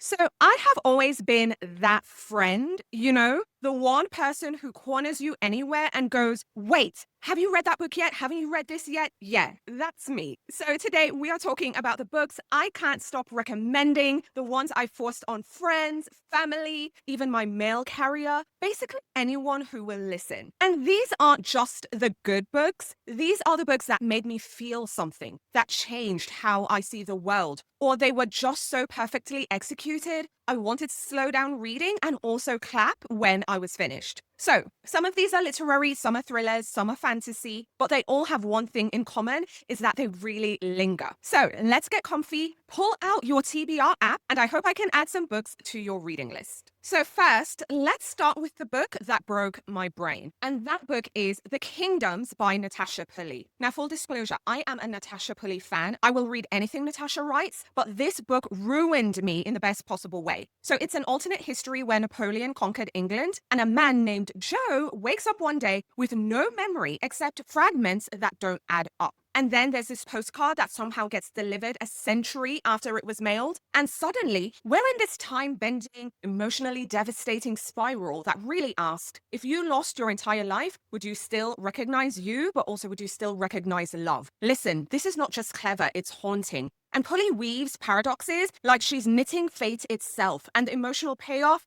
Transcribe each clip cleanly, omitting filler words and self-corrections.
So I have always been that friend, the one person who corners you anywhere and goes, wait, have you read that book yet? Haven't you read this yet? Yeah, that's me. So today we are talking about the books I can't stop recommending, the ones I forced on friends, family, even my mail carrier, basically anyone who will listen. And these aren't just the good books. These are the books that made me feel something, that changed how I see the world, or they were just so perfectly executed. I wanted to slow down reading and also clap when I was finished. So, some of these are literary, some are thrillers, some are fantasy, but they all have one thing in common is that they really linger. So, let's get comfy, pull out your TBR app, and I hope I can add some books to your reading list. So, first, let's start with the book that broke my brain. And that book is The Kingdoms by Natasha Pulley. Now, full disclosure, I am a Natasha Pulley fan. I will read anything Natasha writes, but this book ruined me in the best possible way. So, it's an alternate history where Napoleon conquered England, and a man named Joe wakes up one day with no memory except fragments that don't add up. And then there's this postcard that somehow gets delivered a century after it was mailed. And suddenly, we're in this time-bending, emotionally devastating spiral that really asked, if you lost your entire life, would you still recognize you, but also would you still recognize love? Listen, this is not just clever, it's haunting. And Pulley weaves paradoxes like she's knitting fate itself, and the emotional payoff,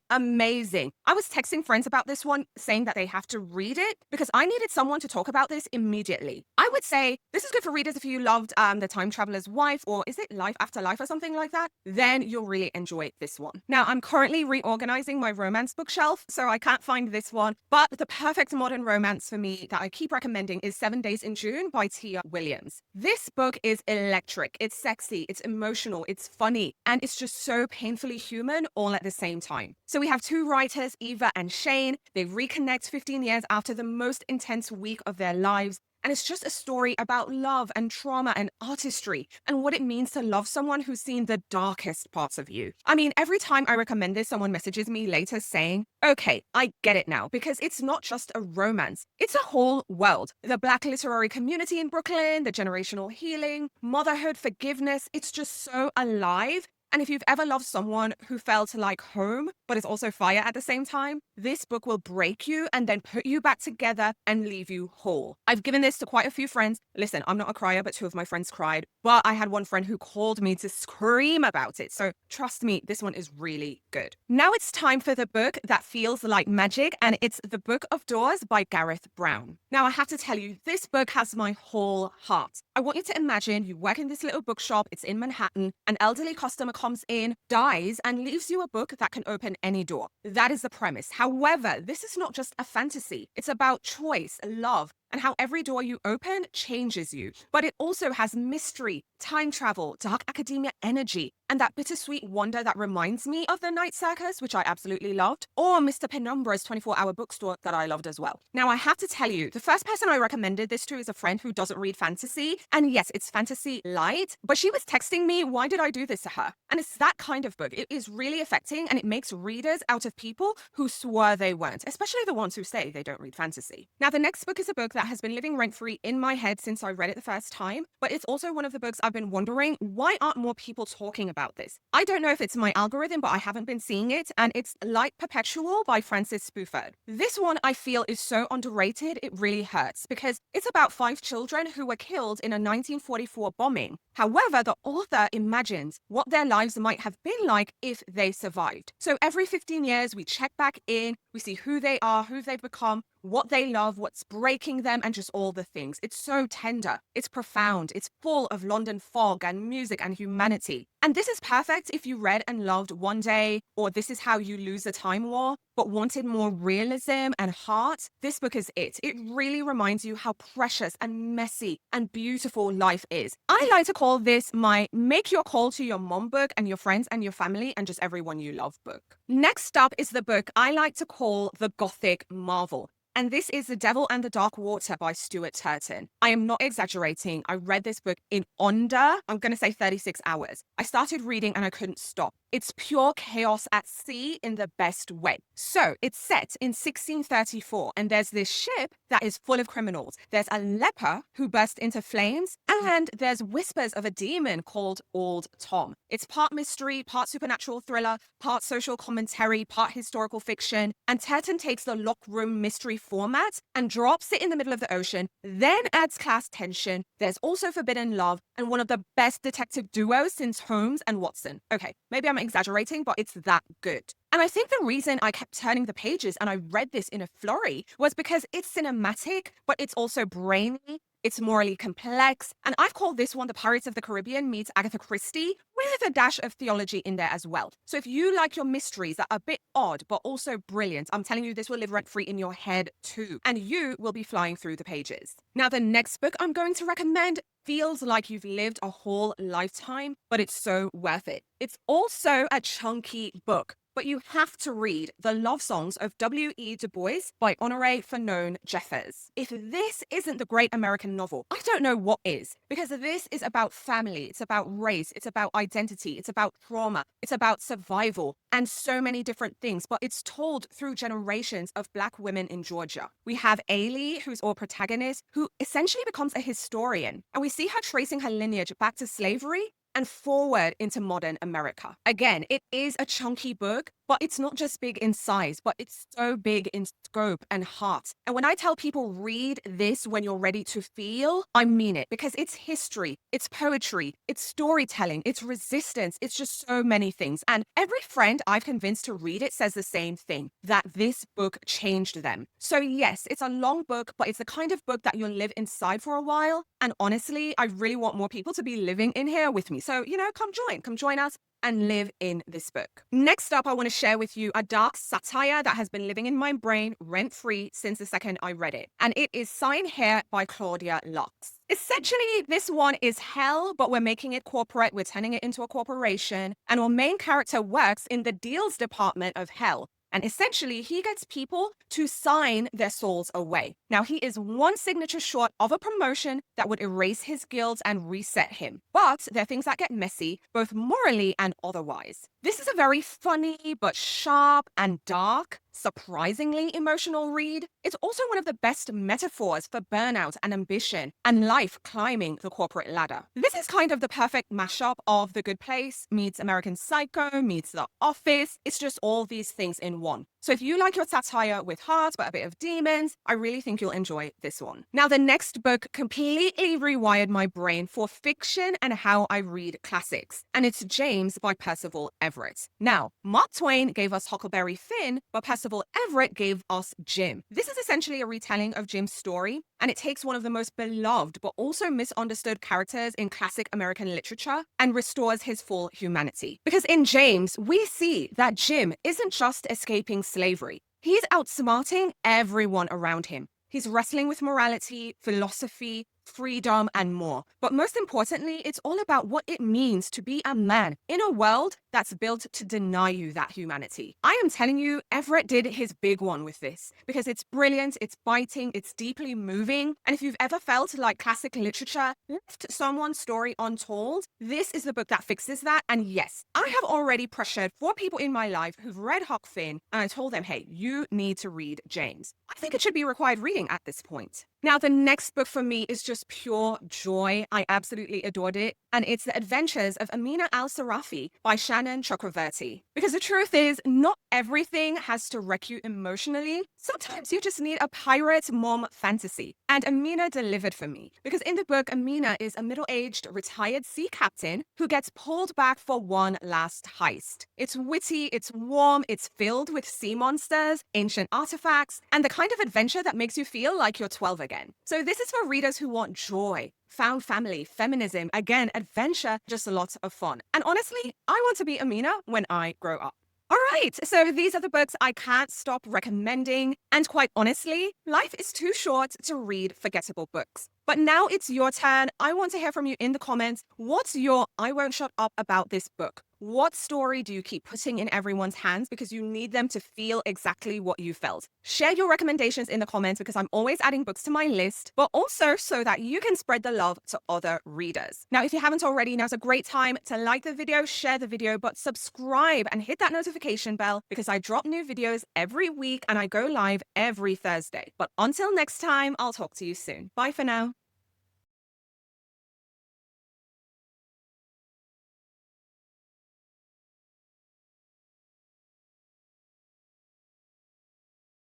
amazing. I was texting friends about this one, saying that they have to read it because I needed someone to talk about this immediately. I would say this is good for readers if you loved The Time Traveler's Wife, or is it Life After Life or something like that? Then you'll really enjoy this one. Now, I'm currently reorganizing my romance bookshelf, so I can't find this one, but the perfect modern romance for me that I keep recommending is 7 Days in June by Tia Williams. This book is electric. It's sexy, it's emotional, it's funny, and it's just so painfully human all at the same time. So we have two writers, Eva and Shane. They reconnect 15 years after the most intense week of their lives. And it's just a story about love and trauma and artistry and what it means to love someone who's seen the darkest parts of you. I mean, every time I recommend this, someone messages me later saying, okay, I get it now, because it's not just a romance. It's a whole world. The Black literary community in Brooklyn, the generational healing, motherhood, forgiveness. It's just so alive. And if you've ever loved someone who felt like home, but is also fire at the same time, this book will break you and then put you back together and leave you whole. I've given this to quite a few friends. Listen, I'm not a crier, but 2 of my friends cried. But I had one friend who called me to scream about it. So trust me, this one is really good. Now it's time for the book that feels like magic, and it's The Book of Doors by Gareth Brown. Now I have to tell you, this book has my whole heart. I want you to imagine you work in this little bookshop. It's in Manhattan. An elderly customer comes in, dies, and leaves you a book that can open any door. That is the premise. However, this is not just a fantasy. It's about choice, love, and how every door you open changes you. But it also has mystery, time travel, dark academia energy, and that bittersweet wonder that reminds me of the Night Circus, which I absolutely loved, or Mr. Penumbra's 24-hour bookstore that I loved as well. Now, I have to tell you, the first person I recommended this to is a friend who doesn't read fantasy, and yes, it's fantasy light, but she was texting me, why did I do this to her? And it's that kind of book. It is really affecting, and it makes readers out of people who swore they weren't, especially the ones who say they don't read fantasy. Now, the next book is a book that has been living rent-free in my head since I read it the first time, but it's also one of the books I've been wondering, why aren't more people talking about this? I don't know if it's my algorithm, but I haven't been seeing it, and it's like Perpetual by Spufford. This one I feel is so underrated, it really hurts, because it's about 5 children who were killed in a 1944 bombing. However, the author imagines what their lives might have been like if they survived. So every 15 years, we check back in, we see who they are, who they've become, what they love, what's breaking them, and just all the things. It's so tender, it's profound, it's full of London fog and music and humanity. And this is perfect if you read and loved One Day, or This Is How You Lose a Time War, but wanted more realism and heart. This book is it. It really reminds you how precious and messy and beautiful life is. I like to call this my make your call to your mom book and your friends and your family and just everyone you love book. Next up is the book I like to call the Gothic Marvel. And this is The Devil and the Dark Water by Stuart Turton. I am not exaggerating. I read this book in under, I'm going to say 36 hours. I started reading and I couldn't stop. It's pure chaos at sea in the best way. So it's set in 1634, and there's this ship that is full of criminals. There's a leper who burst into flames, and there's whispers of a demon called Old Tom. It's part mystery, part supernatural thriller, part social commentary, part historical fiction, and Turton takes the locked room mystery format and drops it in the middle of the ocean, then adds class tension. There's also forbidden love and one of the best detective duos since Holmes and Watson. Okay, maybe I'm exaggerating, but it's that good. And I think the reason I kept turning the pages and I read this in a flurry was because it's cinematic, but it's also brainy. It's morally complex, and I've called this one the Pirates of the Caribbean meets Agatha Christie with a dash of theology in there as well. So if you like your mysteries that are a bit odd but also brilliant, I'm telling you this will live rent-free in your head too, and you will be flying through the pages. Now, the next book I'm going to recommend feels like you've lived a whole lifetime, but it's so worth it. It's also a chunky book, but you have to read The Love Songs of W.E.B by Honorée Fanonne Jeffers. If this isn't the great American novel, I don't know what is, because this is about family, it's about race, it's about identity, it's about trauma, it's about survival, and so many different things, but it's told through generations of Black women in Georgia. We have Ailey, who's our protagonist, who essentially becomes a historian, and we see her tracing her lineage back to slavery and forward into modern America. Again, it is a chunky book, but it's not just big in size, but it's so big in scope and heart. And when I tell people read this when you're ready to feel, I mean it, because it's history, it's poetry, it's storytelling, it's resistance, it's just so many things. And every friend I've convinced to read it says the same thing, that this book changed them. So yes, it's a long book, but it's the kind of book that you'll live inside for a while. And honestly, I really want more people to be living in here with me. So, come join us and live in this book. Next up, I want to share with you a dark satire that has been living in my brain rent-free since the second I read it. And it is Sign Here by Claudia Lux. Essentially, this one is hell, but we're making it corporate. We're turning it into a corporation. And our main character works in the deals department of hell. And essentially, he gets people to sign their souls away. Now, he is one signature short of a promotion that would erase his guilt and reset him. But there are things that get messy, both morally and otherwise. This is a very funny, but sharp and dark, surprisingly emotional read. It's also one of the best metaphors for burnout and ambition and life climbing the corporate ladder. This is kind of the perfect mashup of The Good Place meets American Psycho meets The Office. It's just all these things in one. So if you like your satire with heart but a bit of demons, I really think you'll enjoy this one. Now, the next book completely rewired my brain for fiction and how I read classics. And it's James by Percival Everett. Now, Mark Twain gave us Huckleberry Finn, but Percival Everett gave us Jim. This is essentially a retelling of Jim's story, and it takes one of the most beloved but also misunderstood characters in classic American literature and restores his full humanity. Because in James, we see that Jim isn't just escaping slavery. He's outsmarting everyone around him. He's wrestling with morality, philosophy, freedom, and more. But most importantly, it's all about what it means to be a man in a world that's built to deny you that humanity. I am telling you, Everett did his big one with this because it's brilliant, it's biting, it's deeply moving. And if you've ever felt like classic literature left someone's story untold, this is the book that fixes that. And yes, I have already pressured 4 people in my life who've read Huck Finn, and I told them, hey, you need to read James. I think it should be required reading at this point. Now, the next book for me is just pure joy. I absolutely adored it. And it's The Adventures of Amina al-Sirafi by Shannon Chakraborty. Because the truth is, not everything has to wreck you emotionally. Sometimes you just need a pirate mom fantasy. And Amina delivered for me. Because in the book, Amina is a middle-aged retired sea captain who gets pulled back for one last heist. It's witty, it's warm, it's filled with sea monsters, ancient artifacts, and the kind of adventure that makes you feel like you're 12 again. So this is for readers who want joy, found family, feminism, again, adventure, just a lot of fun. And honestly, I want to be Amina when I grow up. All right, so these are the books I can't stop recommending. And quite honestly, life is too short to read forgettable books. But now it's your turn. I want to hear from you in the comments. What's your I won't shut up about this book? What story do you keep putting in everyone's hands because you need them to feel exactly what you felt? Share your recommendations in the comments because I'm always adding books to my list, but also so that you can spread the love to other readers. Now, if you haven't already, now's a great time to like the video, share the video, but subscribe and hit that notification bell because I drop new videos every week and I go live every Thursday. But until next time, I'll talk to you soon. Bye for now.